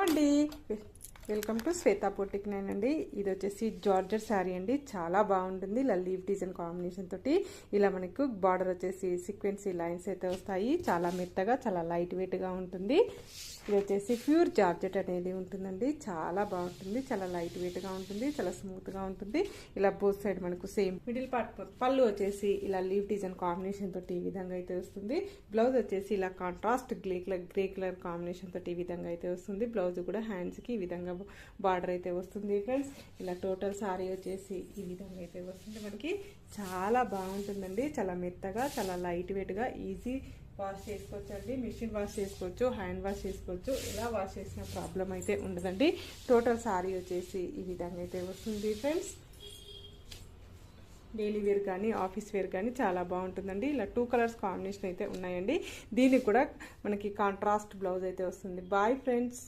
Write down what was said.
అండి, welcome to Shweta boutique అండి. ఇది వచ్చేసి జార్జెట్ శారీ అండి. చాలా బాగుంటుంది. ఇలా లీవ్ డిజైన్ కాంబినేషన్ తోటి ఇలా మనకు బార్డర్ వచ్చేసి సీక్వెన్సీ లైన్స్ అయితే వస్తాయి. చాలా మెత్తగా, చాలా లైట్ వెయిట్ గా ఉంటుంది. ఇది వచ్చేసి ప్యూర్ జార్జెట్ అనేది ఉంటుందండి. చాలా బాగుంటుంది, చాలా లైట్ వెయిట్ గా ఉంటుంది, చాలా స్మూత్ గా ఉంటుంది. ఇలా బోత్ సైడ్ మనకు సేమ్ మిడిల్ పార్ట్ పళ్ళు వచ్చేసి ఇలా లీవ్ డిజైన్ కాంబినేషన్ తోటి ఈ విధంగా అయితే వస్తుంది. బ్లౌజ్ వచ్చేసి ఇలా కాంట్రాస్ట్ గ్రే కలర్ కాంబినేషన్ తోటి ఈ విధంగా అయితే వస్తుంది. బ్లౌజ్ కూడా హ్యాండ్స్ కి ఈ విధంగా బార్డర్ అయితే వస్తుంది ఫ్రెండ్స్. ఇలా టోటల్ సారీ వచ్చేసి ఈ విధంగా అయితే వస్తుంది. మనకి చాలా బాగుంటుందండి. చాలా మెత్తగా, చాలా లైట్ వెయిట్ గా, ఈజీ వాష్ చేసుకోవచ్చు అండి. మిషన్ వాష్ చేసుకోవచ్చు, హ్యాండ్ వాష్ చేసుకోవచ్చు. ఎలా వాష్ చేసిన ప్రాబ్లం అయితే ఉండదండి. టోటల్ సారీ వచ్చేసి ఈ విధంగా అయితే వస్తుంది ఫ్రెండ్స్. డైలీ వేర్ కానీ ఆఫీస్ వేర్ కానీ చాలా బాగుంటుందండి. ఇలా 2 కలర్స్ కాంబినేషన్ అయితే ఉన్నాయండి. దీనికి కూడా మనకి కాంట్రాస్ట్ బ్లౌజ్ అయితే వస్తుంది. Boy friends.